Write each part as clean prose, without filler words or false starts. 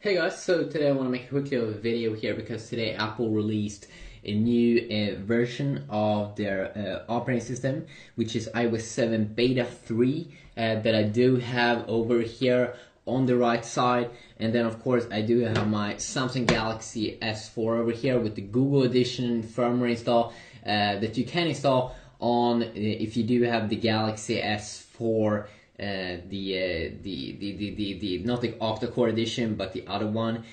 Hey guys, so today I want to make a quick little video here because today Apple released a new version of their operating system, which is iOS 7 Beta 3 that I do have over here on the right side. And then of course I do have my Samsung Galaxy S4 over here with the Google Edition firmware install that you can install on if you do have the Galaxy S4, the not the octa-core edition, but the other one,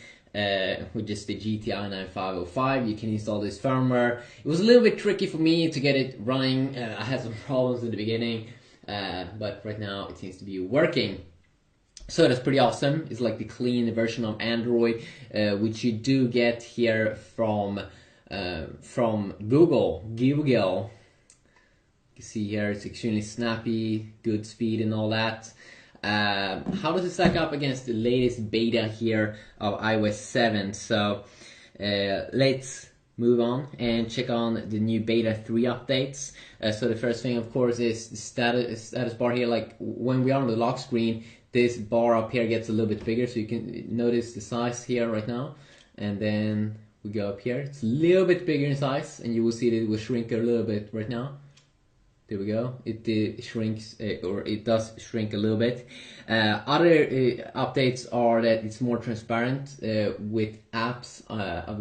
which is the GTI 9505. You can install this firmware. It was a little bit tricky for me to get it running. I had some problems in the beginning, but right now it seems to be working. So that's pretty awesome. It's like the clean version of Android, which you do get here from Google. You see here it's extremely snappy, good speed and all that. How does it stack up against the latest beta here of iOS 7? So let's move on and check on the new beta 3 updates. So the first thing of course is the status bar here. Like when we are on the lock screen, this bar up here gets a little bit bigger, so you can notice the size here right now. And then we go up here, it's a little bit bigger in size, and you will see that it will shrink a little bit right now. There we go. It shrinks, or it does shrink a little bit. Other updates are that it's more transparent with apps,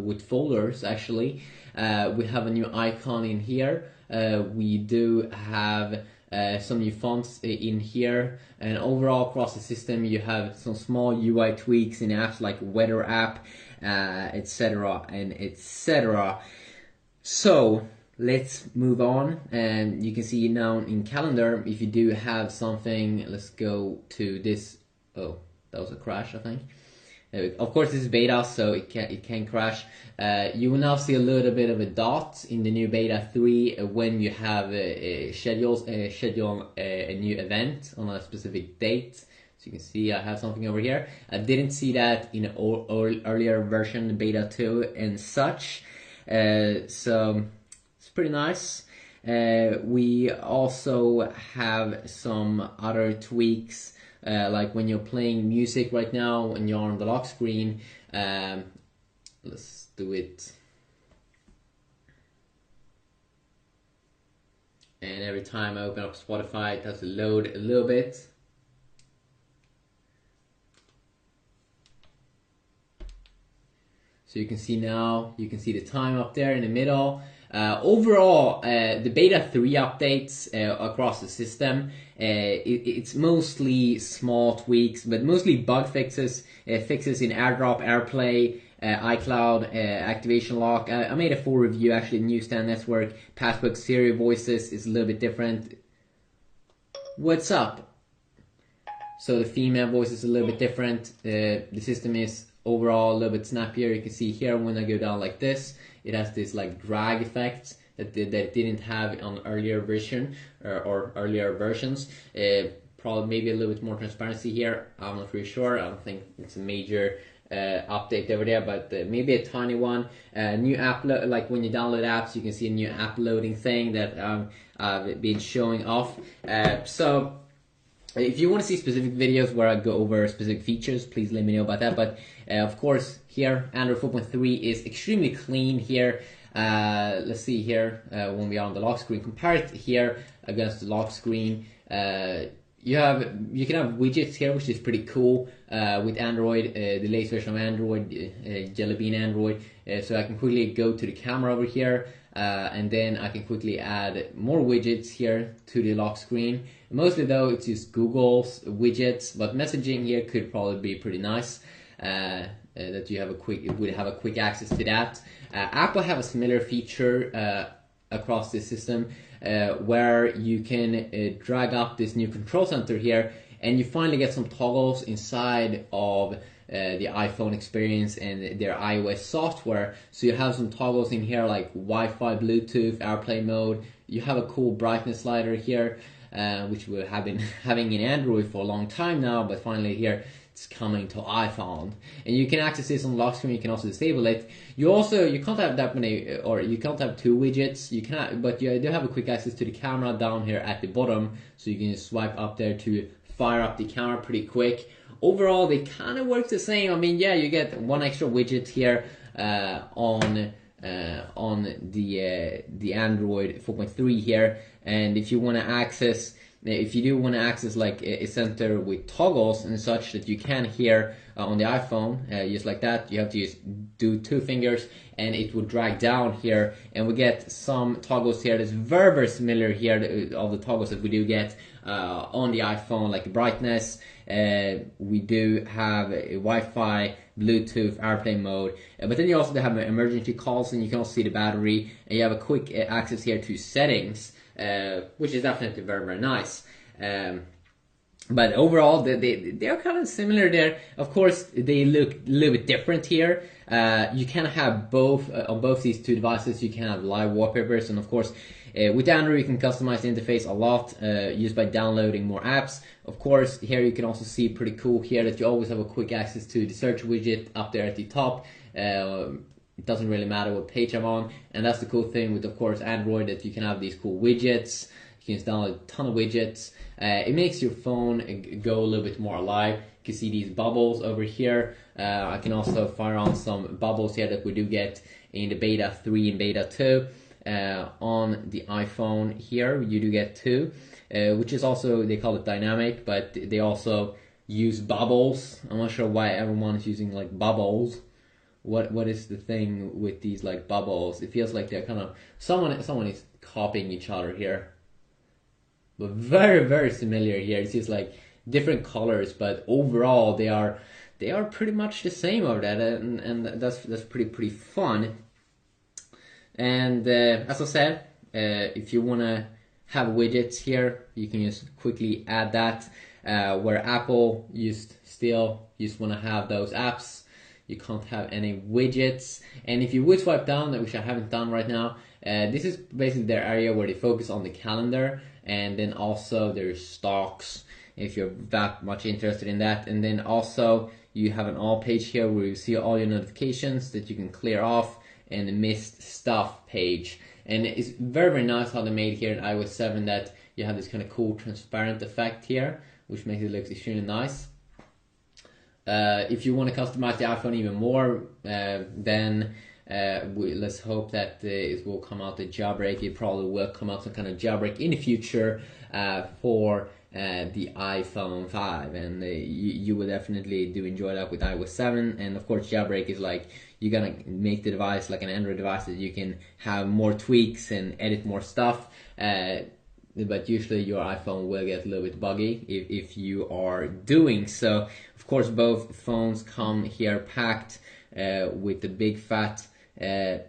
with folders actually. We have a new icon in here. We do have some new fonts in here, and overall across the system you have some small UI tweaks in apps like weather app, etc. and etc. So let's move on, and you can see now in calendar if you do have something. Let's go to this. Oh, that was a crash, I think. Of course this is beta, so it can crash. You will now see a little bit of a dot in the new beta 3 when you have schedule a new event on a specific date. So you can see I have something over here. I didn't see that in earlier version, beta 2 and such. So it's pretty nice. We also have some other tweaks, like when you're playing music right now, when you're on the lock screen. Let's do it. And every time I open up Spotify, it has to load a little bit. So you can see now, you can see the time up there in the middle. Overall, the beta 3 updates across the system, it's mostly small tweaks, but mostly bug fixes, fixes in AirDrop, AirPlay, iCloud, activation lock. I made a full review actually. Newsstand network, passbook, Siri voices is a little bit different. What's up? So the female voice is a little bit different. The system is overall a little bit snappier. You can see here when I go down like this, it has this like drag effect that it didn't have on earlier version or earlier versions. Probably maybe a little bit more transparency here. I'm not really sure. I don't think it's a major update over there, but maybe a tiny one. New app, like when you download apps, you can see a new app loading thing that I've been showing off. So if you want to see specific videos where I go over specific features, please let me know about that. But of course, here Android 4.3 is extremely clean here. Let's see here when we are on the lock screen. Compare it here against the lock screen. You can have widgets here, which is pretty cool with Android, the latest version of Android, Jelly Bean Android. So I can quickly go to the camera over here. And then I can quickly add more widgets here to the lock screen. Mostly though it's just Google's widgets, but messaging here could probably be pretty nice. That you would have a quick access to that. Apple have a similar feature across the system where you can drag up this new control center here, and you finally get some toggles inside of the iPhone experience and their iOS software. So you have some toggles in here like Wi-Fi, Bluetooth, AirPlay mode. You have a cool brightness slider here, which we have been having in Android for a long time now, but finally here it's coming to iPhone. And you can access this on lock screen. You can also disable it. You can't have that many, or you can't have 2 widgets. You cannot, but you do have a quick access to the camera down here at the bottom, so you can just swipe up there to fire up the camera pretty quick. Overall, they kind of work the same. I mean, yeah, you get one extra widget here on the Android 4.3 here, and if you want to access, if you do want to access like a center with toggles and such that you can here on the iPhone, just like that, you have to do 2 fingers and it will drag down here, and we get some toggles here that's very, very similar here, all the toggles that we do get on the iPhone, like brightness. We do have a Wi-Fi, Bluetooth, airplane mode, but then you also have emergency calls, and you can also see the battery, and you have a quick access here to settings, which is definitely very, very nice. But overall, they are kind of similar there. Of course, they look a little bit different here. You can have both on both these 2 devices. You can have live wallpapers, and of course, with Android, you can customize the interface a lot just by downloading more apps. Of course, here you can also see pretty cool here that you always have a quick access to the search widget up there at the top. It doesn't really matter what page I'm on, and that's the cool thing with, of course, Android, that you can have these cool widgets. You can download a ton of widgets. It makes your phone go a little bit more alive. You can see these bubbles over here. I can also fire on some bubbles here that we do get in the beta 3 and beta 2. On the iPhone here, you do get 2, which is also, they call it dynamic, but they also use bubbles. I'm not sure why everyone is using like bubbles. What is the thing with these like bubbles? It feels like they're kind of, someone is copying each other here. But very, very similar here. It's just like different colors, but overall they are pretty much the same over that, and that's pretty fun. And as I said, if you wanna have widgets here, you can just quickly add that. Where Apple still wanna have those apps, you can't have any widgets. And if you would swipe down, which I haven't done right now, this is basically their area where they focus on the calendar, and then also there's stocks, if you're that much interested in that. And then also you have an all page here where you see all your notifications that you can clear off, and the missed stuff page. And it's very, very nice how they made here in iOS 7 that you have this kind of cool transparent effect here, which makes it look extremely nice. If you want to customize the iPhone even more, then let's hope that it will come out a jailbreak. It probably will come out some kind of jailbreak in the future for the iPhone 5, and you will definitely do enjoy that with iOS 7. And of course, jailbreak is like you're gonna make the device like an Android device that you can have more tweaks and edit more stuff. But usually your iPhone will get a little bit buggy if you are doing so. Of course, both phones come here packed with the big fat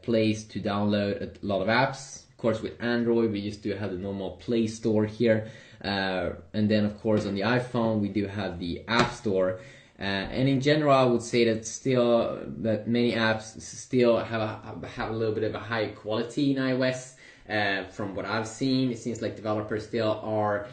place to download a lot of apps. Of course, with Android, we just do have the normal Play Store here. And then, of course, on the iPhone, we do have the App Store. And in general, I would say that many apps still have a little bit of a high quality in iOS. From what I've seen, it seems like developers still are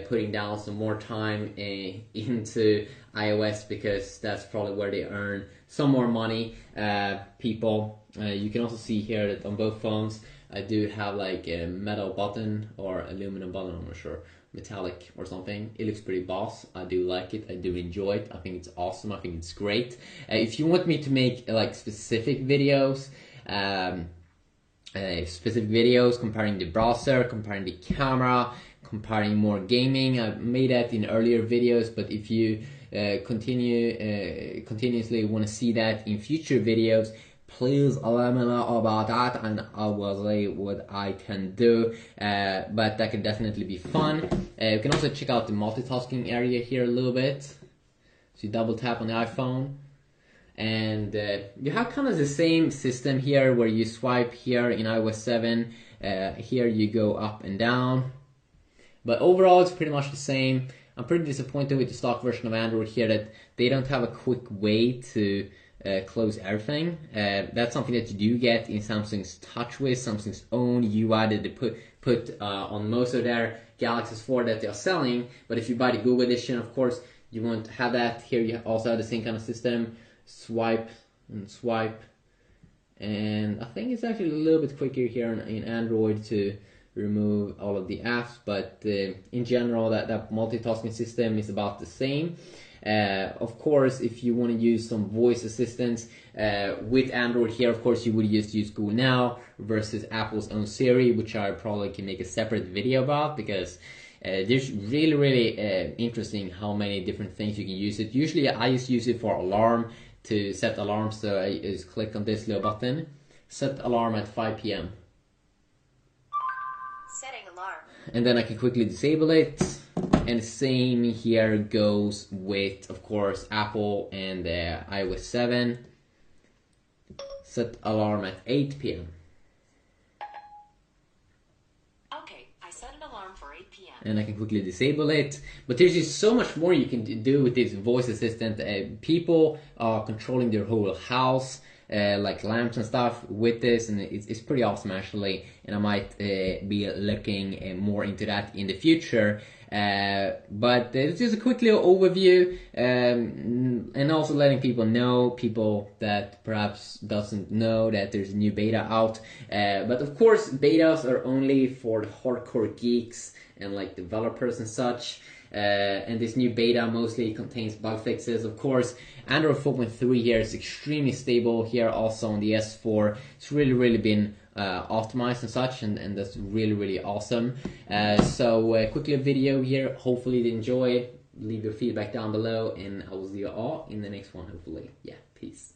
putting down some more time into iOS, because that's probably where they earn some more money. You can also see here that on both phones, I do have like a metal button or aluminum button, I'm not sure, metallic or something. It looks pretty boss. I do like it. I do enjoy it. I think it's awesome. I think it's great. If you want me to make like specific videos comparing the browser, comparing the camera, comparing more gaming, I've made that in earlier videos. But if you continuously want to see that in future videos, please let me know about that, and I will see what I can do. But that can definitely be fun. You can also check out the multitasking area here a little bit. So you double tap on the iPhone, and you have kind of the same system here where you swipe here in iOS 7. Here you go up and down, but overall it's pretty much the same. I'm pretty disappointed with the stock version of Android here that they don't have a quick way to close everything. That's something that you do get in Samsung's TouchWiz, Samsung's own UI that they put on most of their Galaxies 4 that they are selling. But if you buy the Google edition, of course, you won't have that. Here you also have the same kind of system. Swipe and swipe, and I think it's actually a little bit quicker here in Android to remove all of the apps, but in general that multitasking system is about the same. Of course, if you want to use some voice assistants with Android here, of course you would just use Google Now versus Apple's own Siri, which I probably can make a separate video about, because there's really interesting how many different things you can use it. Usually I just use it for alarm, to set alarms, so I just click on this little button, set alarm at 5 p.m. Setting alarm. And then I can quickly disable it. And same here goes with, of course, Apple and iOS 7. Set alarm at 8 p.m. Okay, I set an alarm for 8 p.m. And I can quickly disable it. But there's just so much more you can do with this voice assistant. People are controlling their whole house, like lamps and stuff with this, and it's pretty awesome actually. And I might be looking more into that in the future. But it's just a quick little overview, and also letting people that perhaps doesn't know that there's a new beta out. But of course, betas are only for the hardcore geeks and like developers and such. And this new beta mostly contains bug fixes. Of course, Android 4.3 here is extremely stable here, also on the S4. It's really been optimized and such, and that's really awesome. So quickly a video here. Hopefully you enjoy it. Leave your feedback down below, and I will see you all in the next one, hopefully. Yeah, peace.